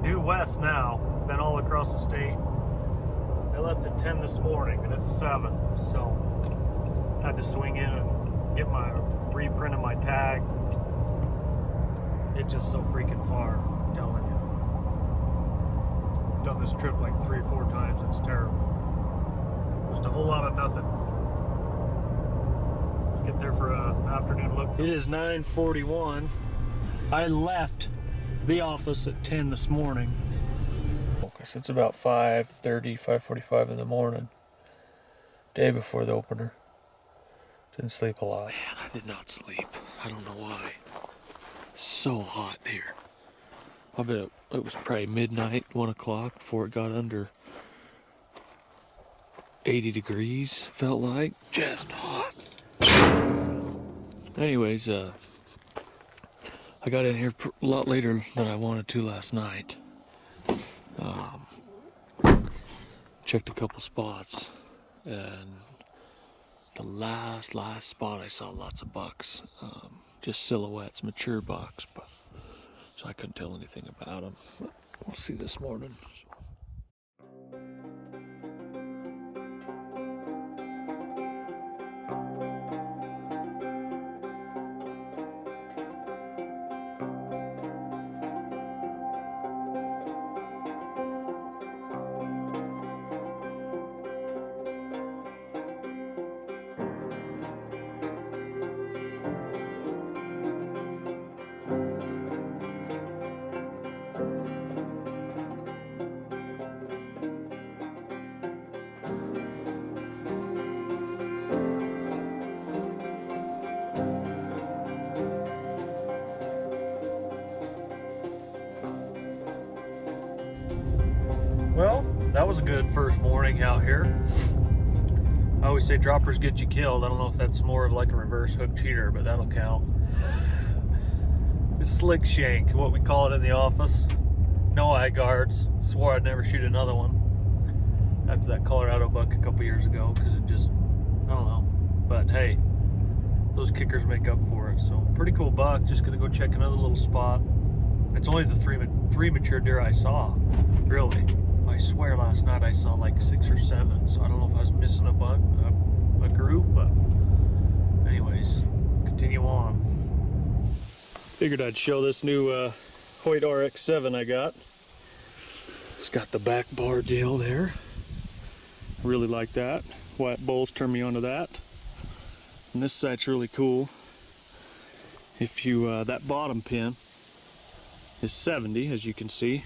due west now. Been all across the state. I left at 10 this morning and it's 7, so had to swing in and get my reprint of my tag. It's just so freaking far, I'm telling you. Done this trip like 3 or 4 times. It's terrible. Just a whole lot of nothing. Get there for an afternoon look. It is 9:41. I left the office at 10 this morning. Focus. It's about 5:30, 5:45 in the morning. Day before the opener. Didn't sleep a lot. Man, I did not sleep. I don't know why. So hot here. I bet it was probably midnight, 1 o'clock before it got under 80 degrees, felt like. Just hot. Anyways, I got in here a lot later than I wanted to last night. Checked a couple spots, and the last spot I saw lots of bucks. Just silhouettes, mature bucks, but so I couldn't tell anything about them. But we'll see this morning. Well, that was a good first morning out here. I always say droppers get you killed. I don't know if that's more of like a reverse hook cheater, but that'll count. It's slick shank, what we call it in the office. No eye guards. Swore I'd never shoot another one after that Colorado buck a couple years ago, because it just, I don't know. But hey, those kickers make up for it. So pretty cool buck. Just gonna go check another little spot. It's only the three mature deer I saw, really. I swear last night I saw like 6 or 7, so I don't know if I was missing a group, but anyways, continue on. Figured I'd show this new Hoyt RX-7 I got. It's got the back bar deal there. I really like that. White bulls turned me onto that. And this sight's really cool. If you, that bottom pin is 70, as you can see.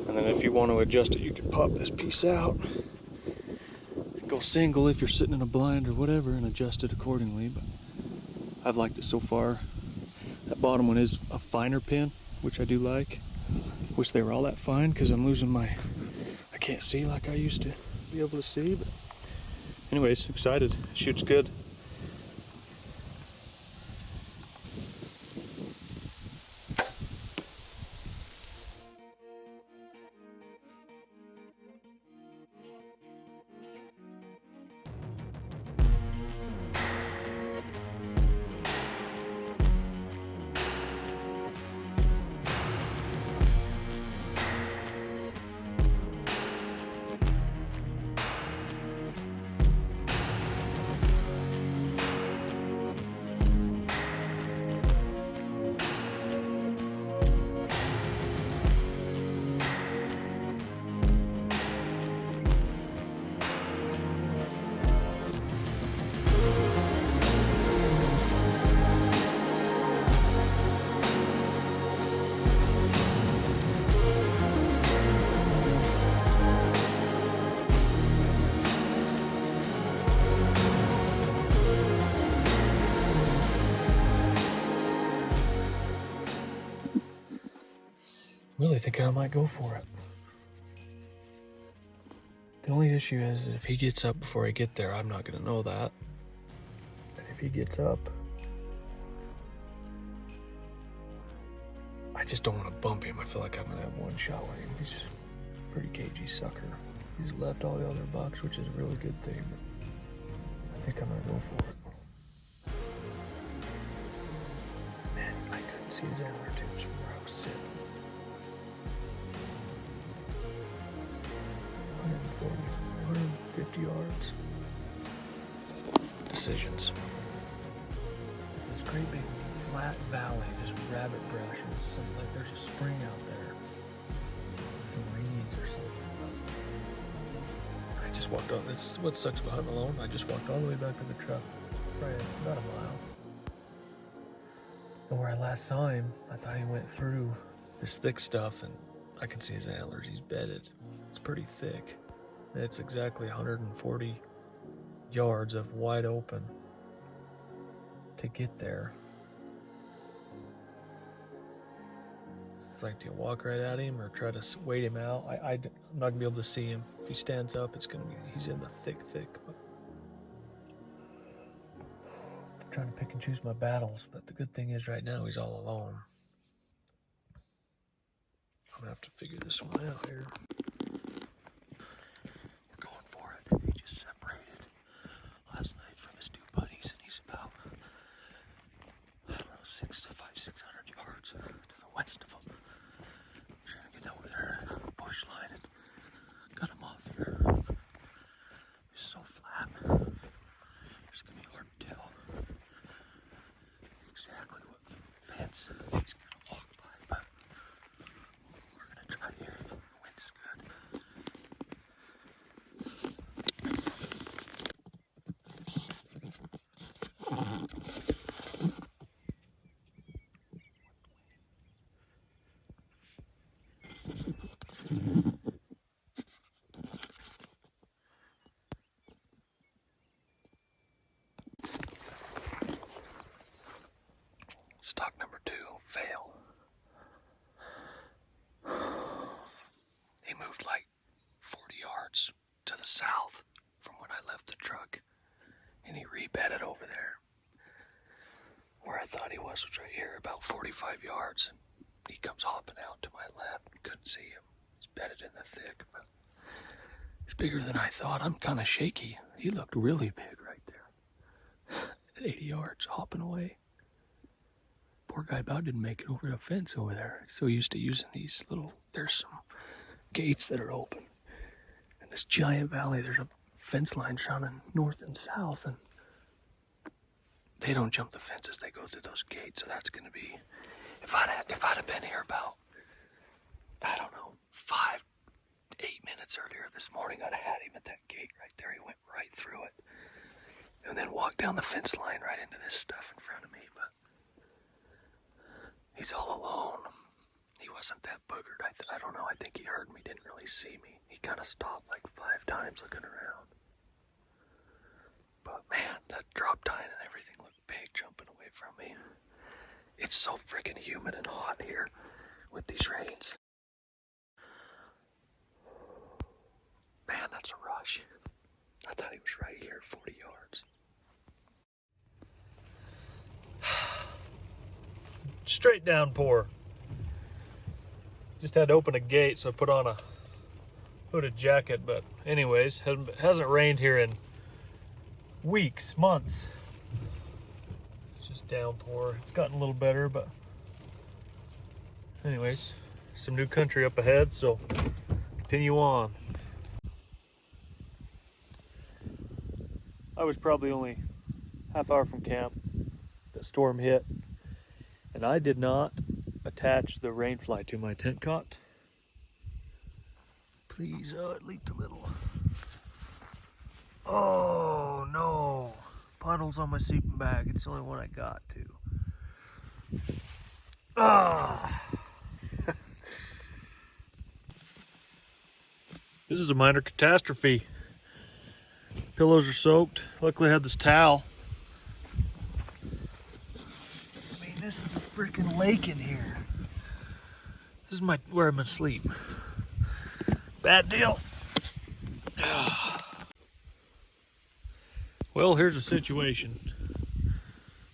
And then if you want to adjust it, you can pop this piece out. Go single if you're sitting in a blind or whatever and adjust it accordingly. But I've liked it so far. That bottom one is a finer pin, which I do like. Wish they were all that fine because I'm losing I can't see like I used to be able to see. But anyways, excited. Shoots good. Really thinking I might go for it. The only issue is if he gets up before I get there, I'm not gonna know that. And if he gets up, I just don't want to bump him. I feel like I'm gonna have one shot with him. He's a pretty cagey sucker. He's left all the other bucks, which is a really good thing. But I think I'm gonna go for it. Man, I couldn't see his antler tips from where I was sitting. yards. Decisions. It's this great big flat valley, just rabbit brush, and something like there's a spring out there. Some reeds or something. I just walked on. It's what sucks about hunting alone. I just walked all the way back to the truck, probably about a mile. And where I last saw him, I thought he went through this thick stuff, and I can see his antlers. He's bedded. It's pretty thick. And it's exactly 140 yards of wide open to get there. It's like, do you walk right at him or try to wait him out? I'm not gonna be able to see him. If he stands up, he's in the thick. But I'm trying to pick and choose my battles, but the good thing is right now he's all alone. I'm gonna have to figure this one out here. We're going for it. He just separated last night from his two buddies, and he's about, I don't know, 600 yards to the west of him. I'm trying to get over there and bush line and cut him off here. It's so flat. It's gonna be hard to tell exactly what fence he's gonna walk by, but we're gonna try here. The wind is good. Stock number 2, fail. He moved like 40 yards to the south from when I left the truck, and he rebedded over there. Where I thought he was right here, about 45 yards, and he comes hopping out to my left. Couldn't see him. He's bedded in the thick, but he's bigger than I thought. I'm kind of shaky. He looked really big right there. At 80 yards, hopping away. Poor guy about didn't make it over the fence over there. He's so used to using these little, there's some gates that are open. In this giant valley, there's a fence line running north and south, and they don't jump the fences, they go through those gates. So that's gonna be, if I'd have been here about, I don't know, 8 minutes earlier this morning, I'd have had him at that gate right there. He went right through it. And then walked down the fence line right into this stuff in front of me, but he's all alone. He wasn't that boogered. I don't know. I think he heard me, didn't really see me. He kind of stopped like 5 times looking around. But man, that drop tine and everything looked big jumping away from me. It's so freaking humid and hot here with these rains. Man, that's a rush. I thought he was right here, 40 yards. Straight downpour. Just had to open a gate, so I put on a hooded jacket. But anyways, hasn't rained here in weeks, months. It's just downpour. It's gotten a little better, but anyways, some new country up ahead, so continue on. I was probably only half hour from camp. The storm hit, and I did not attach the rainfly to my tent cot. Please, oh, it leaked a little. Oh no, puddles on my sleeping bag. It's the only one I got to. This is a minor catastrophe. Pillows are soaked. Luckily I have this towel. I mean, this is a freaking lake in here. This is where I'm gonna sleep. Bad deal. Well, here's the situation.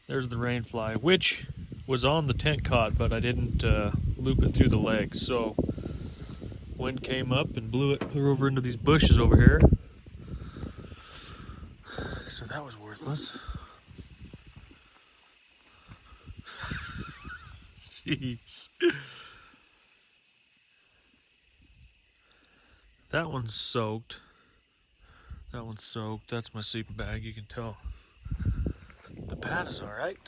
There's the rainfly, which was on the tent cot, but I didn't loop it through the legs. So wind came up and blew it clear over into these bushes over here. So that was worthless. Jeez. That one's soaked. That one's soaked. That's my sleeping bag. You can tell the pad is all right.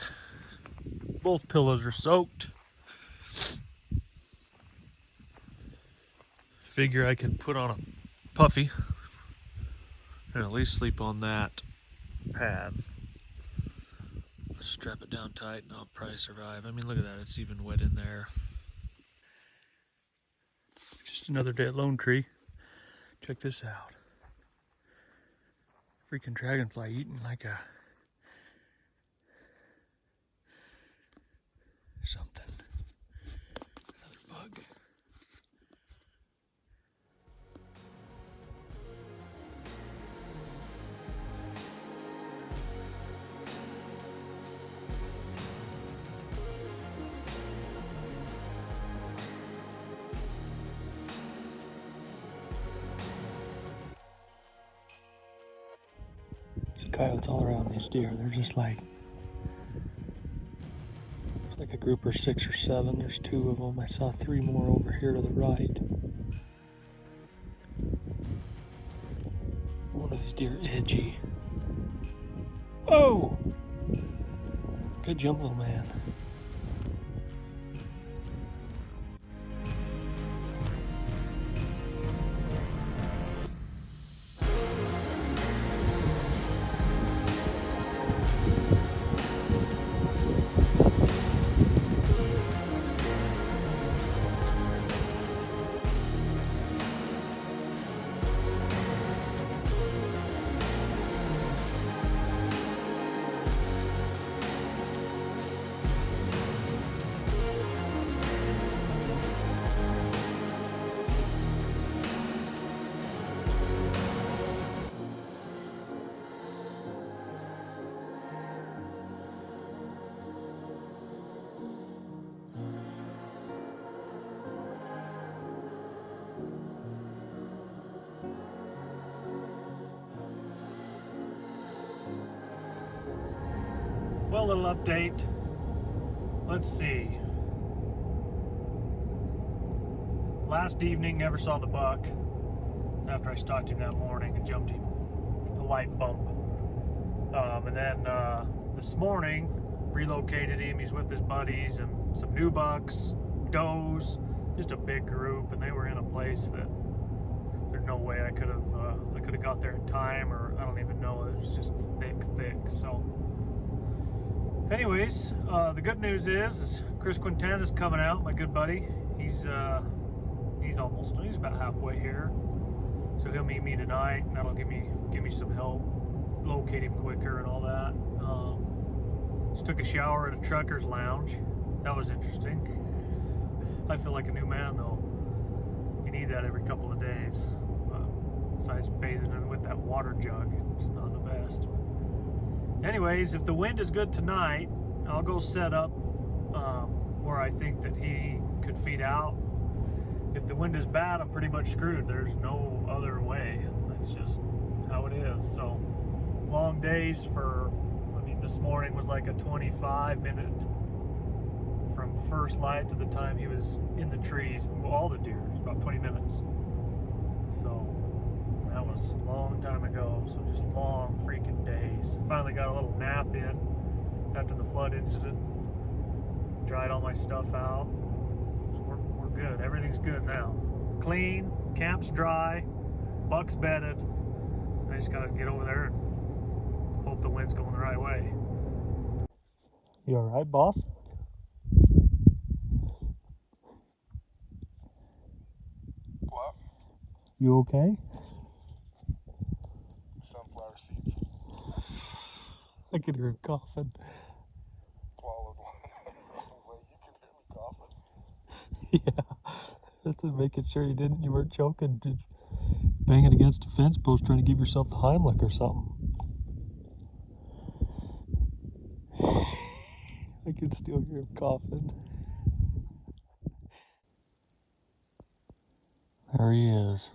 Both pillows are soaked. Figure I can put on a puffy and at least sleep on that pad. Strap it down tight and I'll probably survive. I mean, look at that. It's even wet in there. Just another day at Lone Tree. Check this out. Freaking dragonfly eating like a something. Another bug. There's coyotes all around these deer. They're just like a group of 6 or 7. There's 2 of them. I saw 3 more over here to the right. One of these deer edgy. Oh! Good jump, little man. Well, a little update. Let's see. Last evening, never saw the buck after I stalked him that morning and jumped him a light bump. And then this morning, relocated him. He's with his buddies and some new bucks, does, just a big group, and they were in a place that there's no way I could have got there in time, or I don't even know. It was just thick. So. Anyways, the good news is Chris Quintan is coming out, my good buddy. He's about halfway here, so he'll meet me tonight, and that'll give me some help locate him quicker and all that. Just took a shower at a trucker's lounge. That was interesting. I feel like a new man though. You need that every couple of days. Besides bathing in with that water jug, it's not the best. Anyways, if the wind is good tonight, I'll go set up where I think that he could feed out. If the wind is bad, I'm pretty much screwed. There's no other way. That's just how it is. So long days this morning was like a 25-minute from first light to the time he was in the trees. All the deer, about 20 minutes. So that was a long time ago, so just long freaking days. Finally got a little nap in after the flood incident. Dried all my stuff out. So we're good. Everything's good now. Clean, camp's dry, buck's bedded. I just gotta get over there and hope the wind's going the right way. You alright, boss? What? You okay? Sunflower seeds. I can hear him coughing. Swallowed one. Wait, you can hear me coughing? Yeah. Just making sure you weren't choking, just banging against a fence post trying to give yourself the Heimlich or something. I can still hear him coughing. There he is.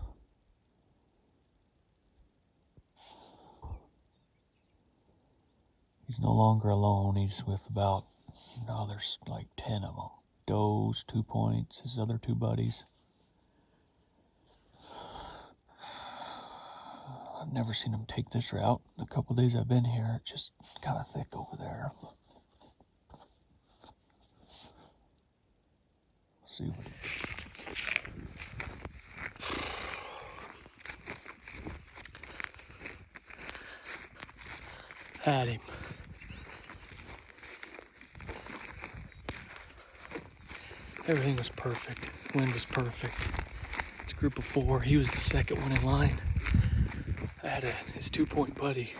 He's no longer alone. He's with there's like 10 of them. Does, 2 points, his other 2 buddies. I've never seen them take this route. The couple days I've been here, it's just kind of thick over there. Let's see what had him. Everything was perfect. Wind was perfect. It's a group of 4. He was the second one in line. I had his 2-point buddy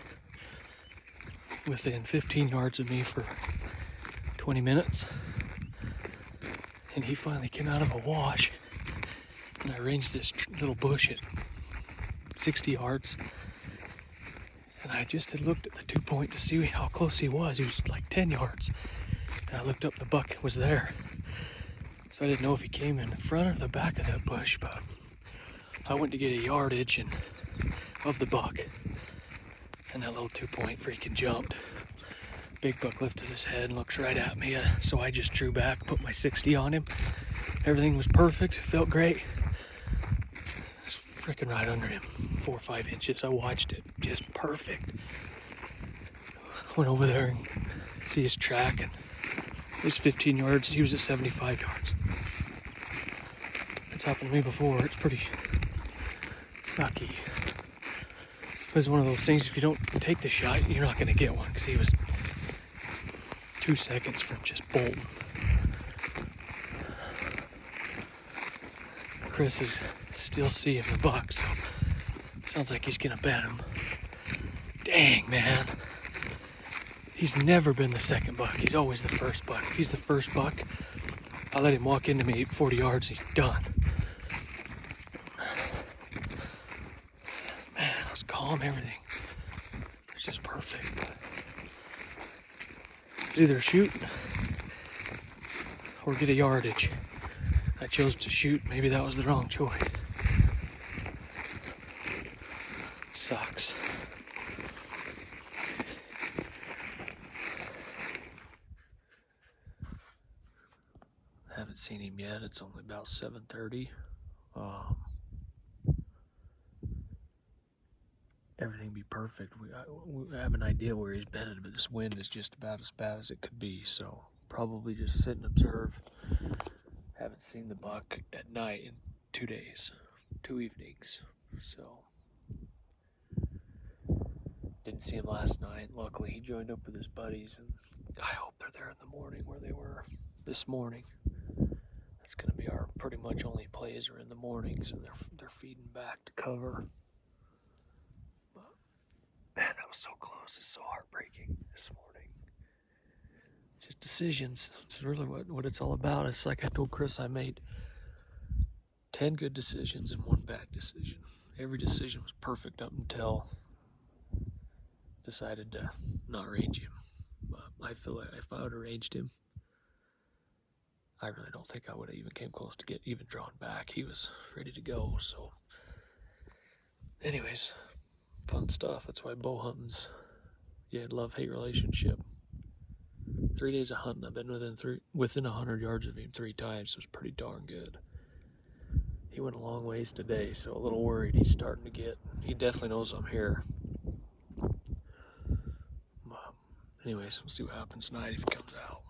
within 15 yards of me for 20 minutes. And he finally came out of a wash. And I ranged this little bush at 60 yards. And I just had looked at the 2-point to see how close he was. He was like 10 yards. And I looked up, the buck was there. So I didn't know if he came in the front or the back of that bush, but I went to get a yardage of the buck. And that little 2-point freaking jumped. Big buck lifted his head and looks right at me. So I just drew back, put my 60 on him. Everything was perfect, felt great. It's freaking right under him, 4 or 5 inches. I watched it, just perfect. Went over there and see his track, and it was 15 yards. He was at 75 yards. It's happened to me before. It's pretty sucky. It was one of those things, if you don't take the shot, you're not going to get one, because he was 2 seconds from just bolting. Chris is still seeing the buck, so sounds like he's going to bet him. Dang, man. He's never been the second buck. He's always the first buck. If he's the first buck, I let him walk into me 40 yards, he's done. Man, I was calm, everything. It's just perfect. It's either shoot or get a yardage. I chose to shoot. Maybe that was the wrong choice. Sucks. Haven't seen him yet. It's only about 7:30. Everything be perfect. We have an idea where he's bedded, but this wind is just about as bad as it could be. So probably just sit and observe. Haven't seen the buck at night in 2 days, 2 evenings. So didn't see him last night. Luckily, he joined up with his buddies, and I hope they're there in the morning where they were this morning. That's going to be our pretty much only plays are in the mornings, and they're feeding back to cover. But man, that was so close. It's so heartbreaking this morning. Just decisions. It's really what it's all about. It's like I told Chris, I made 10 good decisions and 1 bad decision. Every decision was perfect up until decided to not range him. But I feel like if I would have ranged him, I really don't think I would have even came close to get even drawn back. He was ready to go. So anyways, fun stuff. That's why bow hunting's love-hate relationship. 3 days of hunting, I've been within 100 yards of him 3 times. So it was pretty darn good. He went a long ways today, so a little worried. He's starting to get, he definitely knows I'm here. Anyways, we'll see what happens tonight if he comes out.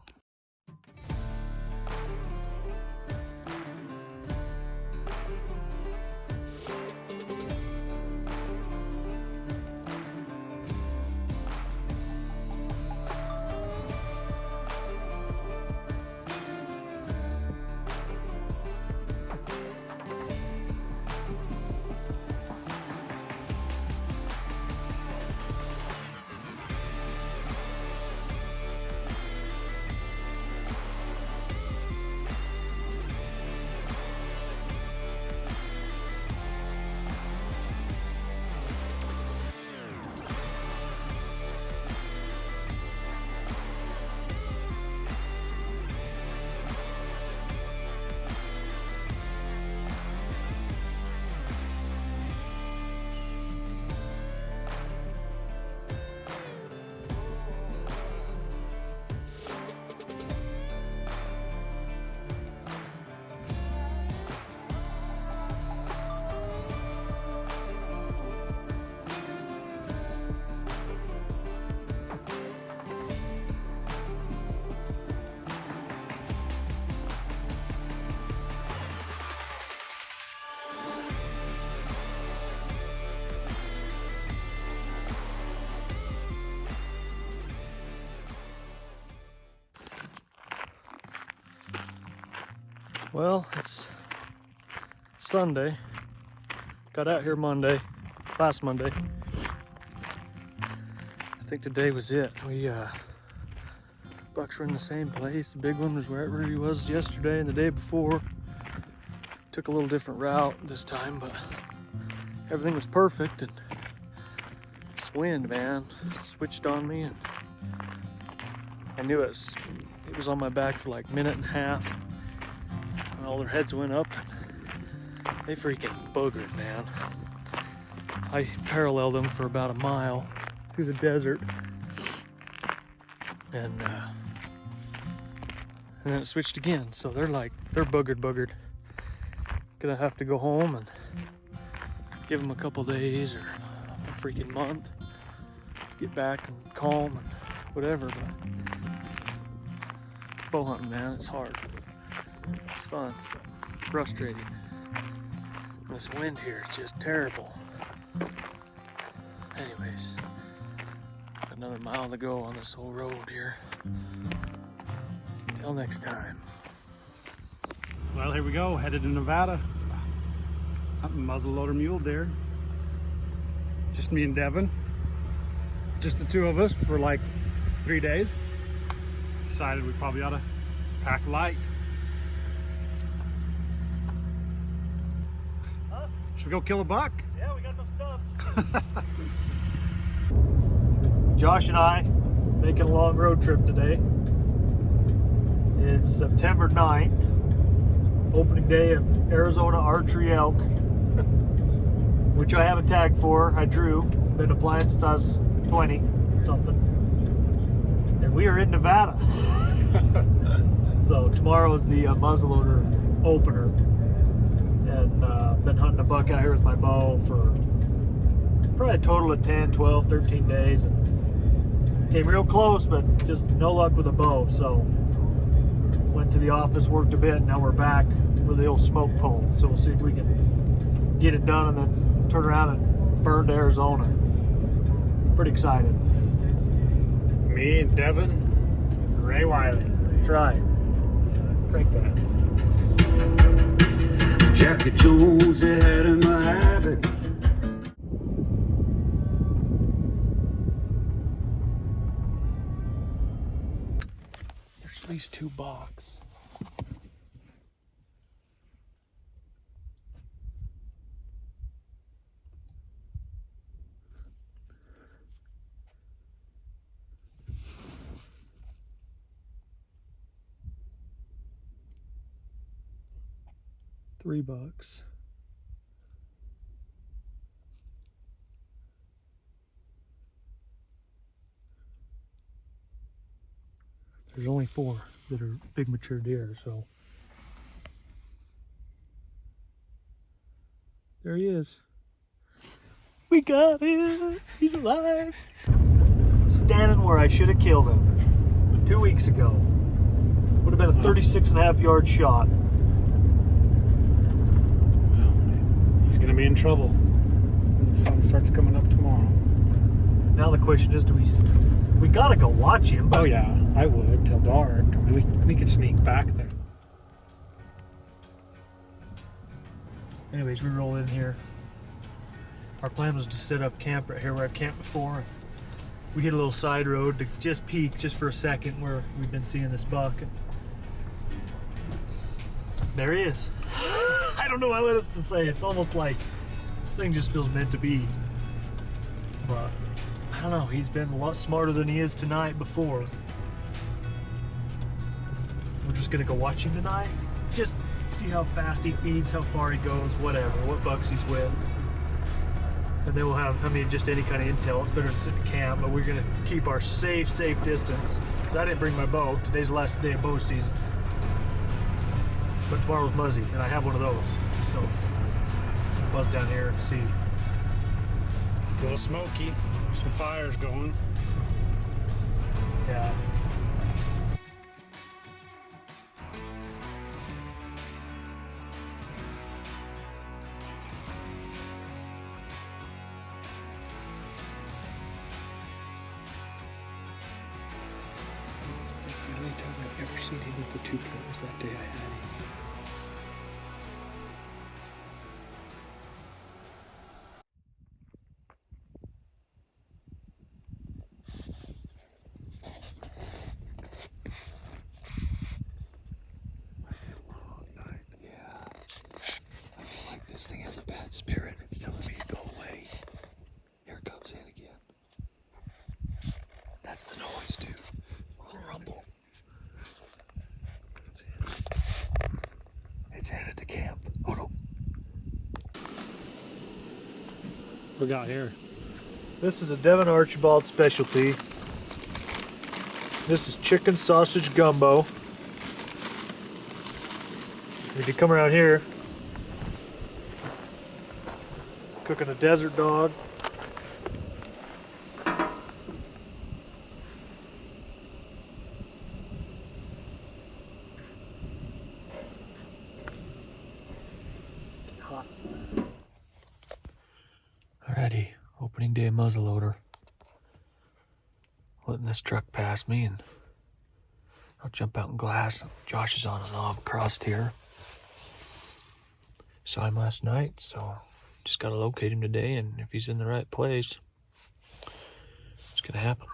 Well, it's Sunday. Got out here last Monday. I think today was it. Bucks were in the same place. The big one was wherever he was yesterday and the day before. Took a little different route this time, but everything was perfect. And this wind, man, switched on me, and I knew it was on my back for like a minute and a half. And all their heads went up, and they freaking boogered, man. I paralleled them for about a mile through the desert, and then it switched again. So they're boogered. Gonna have to go home and give them a couple days or a freaking month, get back and calm and whatever. But bow hunting, man, it's hard. It's fun, frustrating. This wind here is just terrible. Anyways, another mile to go on this whole road here. Till next time. Well, here we go, headed to Nevada. Hunting muzzleloader mule deer. Just me and Devin. Just the two of us for like 3 days. Decided we probably ought to pack light. Huh? Should we go kill a buck? Yeah, we got some stuff. Josh and I making a long road trip today. It's September 9th, opening day of Arizona Archery elk, which I have a tag for. I drew, been applying since I was 20 something, and we are in Nevada. So tomorrow is the muzzleloader opener, and been hunting a buck out here with my bow for probably a total of 10, 12, 13 days. And came real close, but just no luck with a bow. So went to the office, worked a bit, and now we're back with the old smoke pole. So we'll see if we can get it done and then turn around and burn to Arizona. Pretty excited. Me and Devin, Ray Wiley. Try. Crank that. Jackie Jones ahead of my habit. There's at least 2 bucks. $3. There's only 4 that are big mature deer, so there he is. We got him. He's alive. Standing where I should have killed him 2 weeks ago. Would have been a 36.5-yard shot. He's gonna be in trouble when the sun starts coming up tomorrow. Now the question is, we gotta go watch him. Oh yeah, I would till dark. I mean, we could sneak back there. Anyways, we roll in here. Our plan was to set up camp right here where I've camped before. We hit a little side road to just peek just for a second where we've been seeing this buck. And there he is. I don't know what else to say. It's almost like this thing just feels meant to be. But I don't know, he's been a lot smarter than he is tonight before. We're just gonna go watch him tonight. Just see how fast he feeds, how far he goes, whatever, what bucks he's with. And then we'll have, just any kind of intel. It's better than sitting in camp, but we're gonna keep our safe distance. Because I didn't bring my bow. Today's the last day of bow season. But tomorrow's muzzy, and I have one of those. So, I'll buzz down here and see. It's a little smoky. Some fires going. Yeah. The only time I've ever seen him with the 2 pointers that day I had him. This thing has a bad spirit. It's telling me to go away. Here it comes in again. That's the noise, dude. A little rumble. That's it. It's headed to camp. Oh no. What we got here? This is a Devin Archibald specialty. This is chicken sausage gumbo. If you come around here, cooking a desert dog. Hot. Alrighty, opening day muzzleloader. Letting this truck pass me and I'll jump out in glass. Josh is on a knob across here. Saw him last night, so just gotta locate him today, and if he's in the right place, it's gonna happen.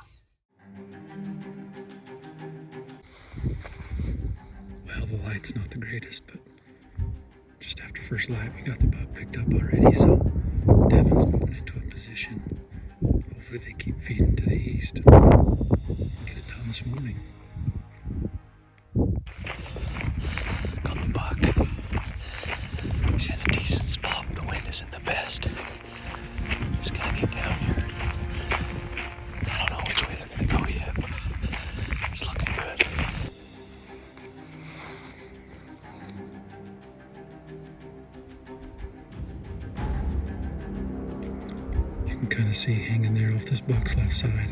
Well, the light's not the greatest, but just after first light, we got the buck picked up already, so Devin's moving into a position. Hopefully they keep feeding to the east and get it done this morning. Got the buck. He's in a decent spot. The wind isn't the best. Just gotta get down here. I don't know which way they're gonna go yet, but it's looking good. You can kind of see hanging there off this buck's left side.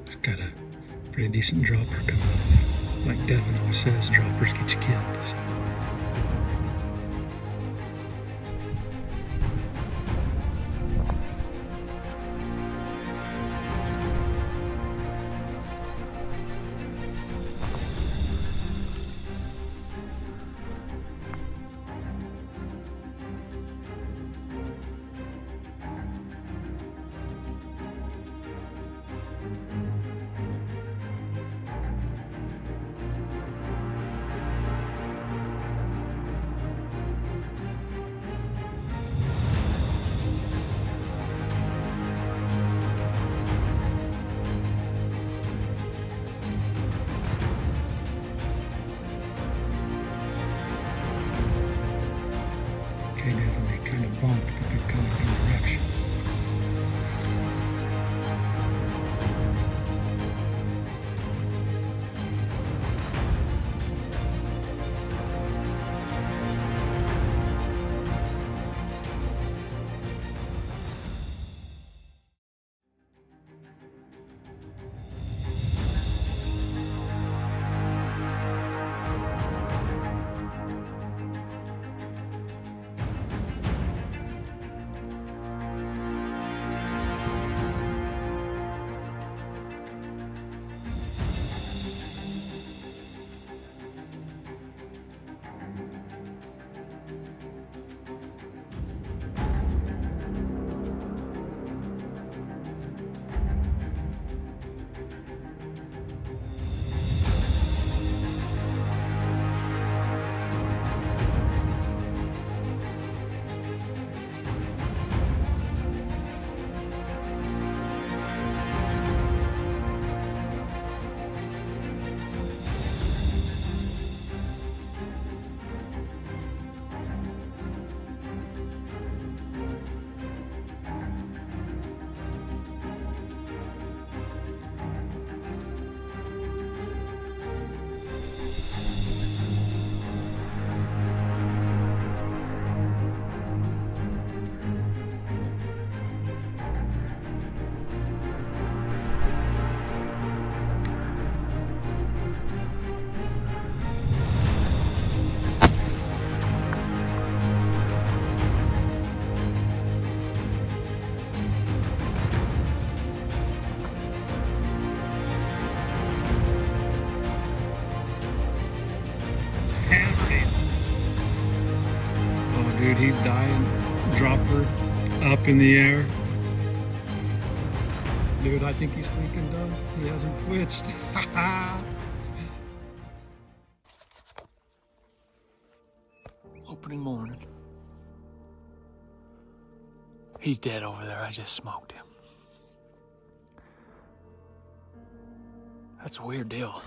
It's got a pretty decent dropper coming off. Like Devin always says, droppers get you killed. So. Okay, Devin, they kind of bumped, but they're coming in direction. Dude, he's dying. Dropper up in the air. Dude, I think he's freaking done. He hasn't twitched. Opening morning. He's dead over there. I just smoked him. That's a weird deal.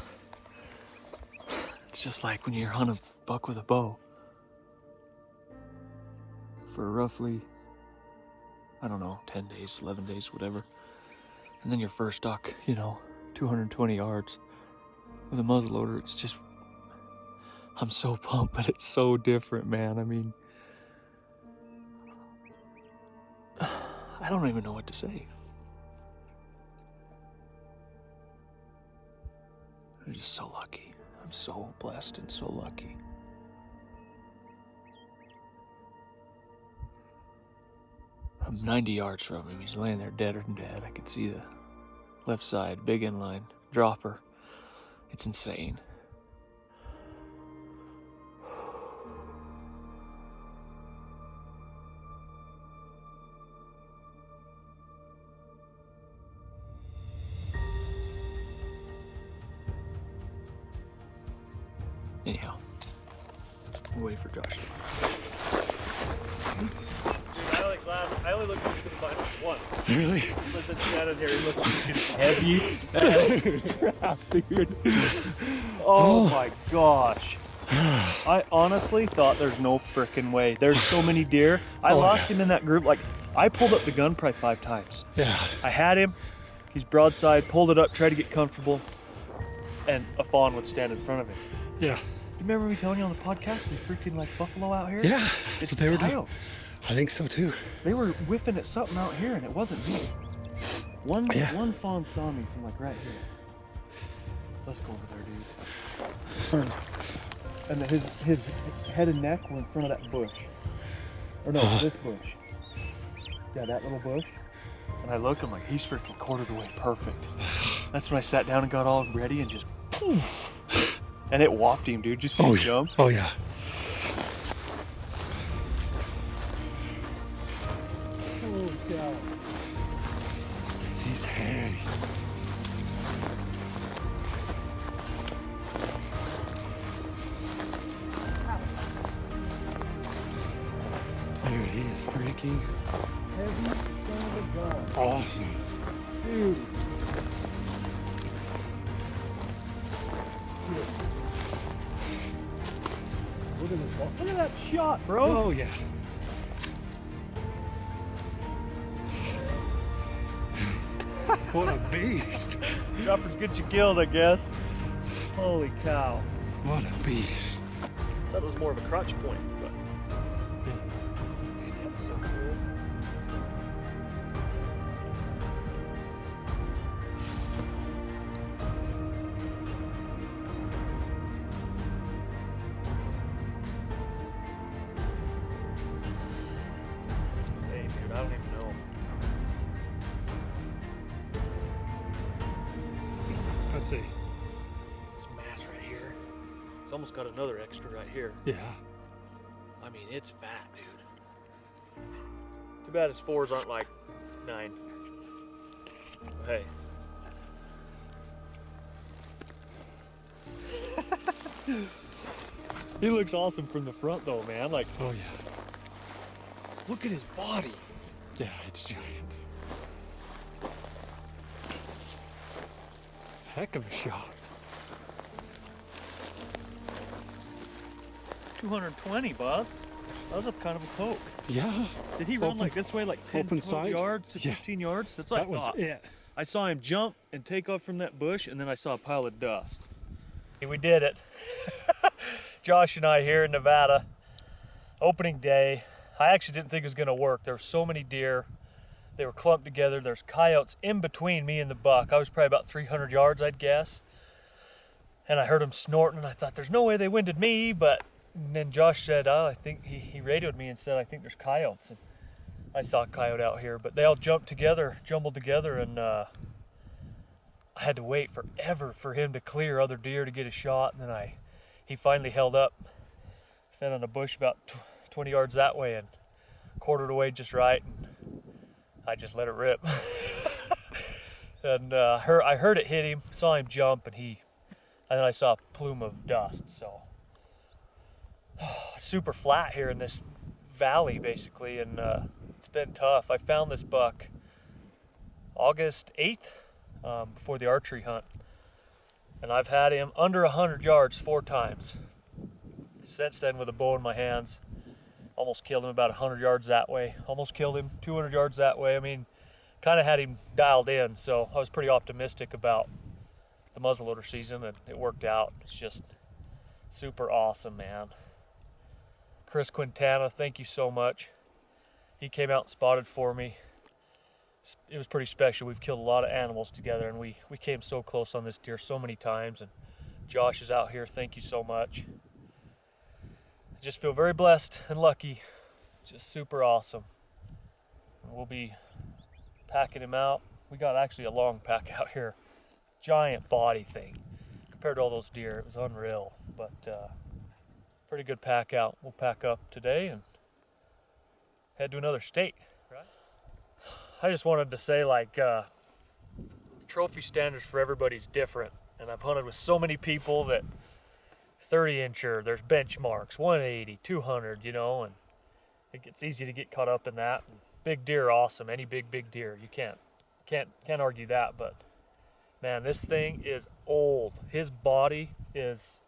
It's just like when you hunt a buck with a bow for roughly, I don't know, 10 days, 11 days, whatever. And then your first duck, you know, 220 yards with a muzzleloader. It's just, I'm so pumped, but it's so different, man. I mean, I don't even know what to say. I'm just so lucky. I'm so blessed and so lucky. I'm 90 yards from him. He's laying there deader than dead. I can see the left side, big inline, dropper. It's insane. Anyhow, we'll wait for Josh. Dude, I only looked into the finals once. Really? Since I've been standing here, he looks heavy. Crap, dude. Oh my gosh. I honestly thought there's no frickin' way. There's so many deer. I lost him in that group. Like, I pulled up the gun probably 5 times. Yeah. I had him. He's broadside, pulled it up, tried to get comfortable, and a fawn would stand in front of him. Yeah. You remember me telling you on the podcast, we freaking like buffalo out here? Yeah. It's what they were doing. coyotes. I think so too. They were whiffing at something out here, and it wasn't me. One fawn saw me from like right here. Let's go over there, dude. And his head and neck were in front of that bush. Or no, this bush. Yeah, that little bush. And I look, I'm like, he's freaking quartered away perfect. That's when I sat down and got all ready and just poof. And it whopped him, dude. Did you see him jump? Oh, yeah. Holy cow. He's hairy. There he is, freaking Heavy son of a gun. awesome. Dude. Look at that shot, bro. Oh, yeah. What a beast. Droppers get you killed, I guess. Holy cow. What a beast. That was more of a crotch point, but dude, that's so cool. It's insane, dude. I don't even know. Let's see. This mass right here. It's almost got another extra right here. Yeah. I mean, it's fat, dude. Too bad his 4s aren't like 9. Hey. He looks awesome from the front though, man. Like, Oh, yeah. look at his body. Yeah, it's giant. Heck of a shot. 220, bud. That was a kind of a poke. Yeah. Did he run like this way, like 10, open 12 side? yards to Yeah. 15 yards? That's like That was it. I saw him jump and take off from that bush, and then I saw a pile of dust. We did it. Josh and I here in Nevada, opening day. I actually didn't think it was gonna work. There were so many deer. They were clumped together. There's coyotes in between me and the buck. I was probably about 300 yards, I'd guess. And I heard them snorting, and I thought, there's no way they winded me, but and then Josh said, oh, I think he radioed me and said, I think there's coyotes. And I saw a coyote out here, but they all jumped together, jumbled together, and I had to wait forever for him to clear other deer to get a shot. And then he finally held up, fed on a bush about 20 yards that way and quartered away just right. And I just let it rip. And I heard it hit him, saw him jump, and then I saw a plume of dust. So super flat here in this valley, basically, and It's been tough. I found this buck August 8th before the archery hunt, and I've had him under 100 yards 4 times. Since then, with a bow in my hands, almost killed him about 100 yards that way. Almost killed him 200 yards that way. I mean, kind of had him dialed in, so I was pretty optimistic about the muzzleloader season, and it worked out. It's just super awesome, man. Chris Quintana, thank you so much. He came out and spotted for me. It was pretty special. We've killed a lot of animals together, and we came so close on this deer so many times. And Josh is out here. Thank you so much. I just feel very blessed and lucky. Just super awesome. And we'll be packing him out. We got actually a long pack out here. Giant body thing. Compared to all those deer, it was unreal. But pretty good pack out. We'll pack up today and head to another state. Right? I just wanted to say, like, trophy standards for everybody's different. And I've hunted with so many people that 30-incher, there's benchmarks, 180, 200, you know, and it gets easy to get caught up in that. And big deer are awesome. Any big deer, you can't argue that. But man, this thing is old. His body is,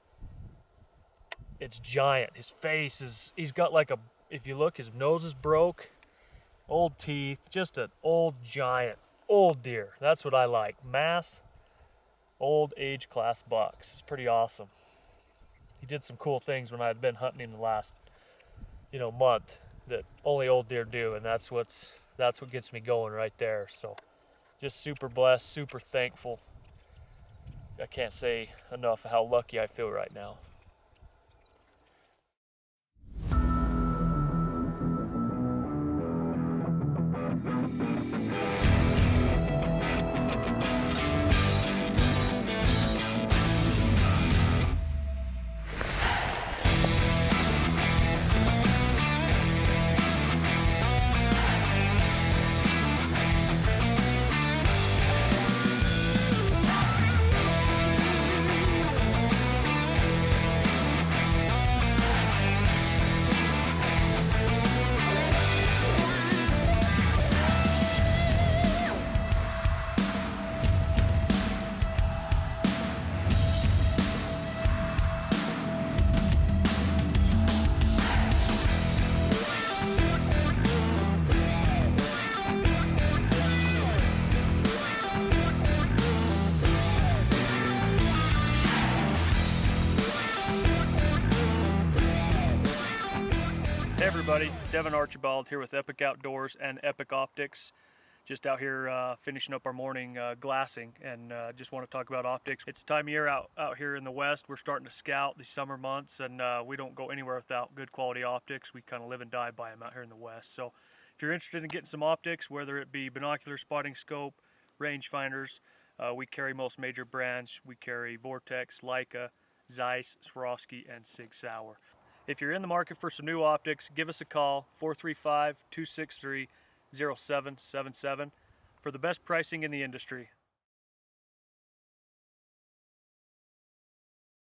it's giant. His face is, he's got like a, if you look, his nose is broke, old teeth, just an old giant, old deer. That's what I like. Mass, old age class bucks. It's pretty awesome. He did some cool things when I had been hunting him the last, month that only old deer do, and that's what gets me going right there. So just super blessed, super thankful. I can't say enough how lucky I feel right now. Hey everybody, it's Devin Archibald here with Epic Outdoors and Epic Optics. Just out here finishing up our morning glassing, and just want to talk about optics. It's the time of year out here in the West. We're starting to scout these summer months, and we don't go anywhere without good quality optics. We kind of live and die by them out here in the West. So if you're interested in getting some optics, whether it be binocular, spotting scope, range finders, we carry most major brands. We carry Vortex, Leica, Zeiss, Swarovski, and Sig Sauer. If you're in the market for some new optics, give us a call, 435-263-0777 for the best pricing in the industry.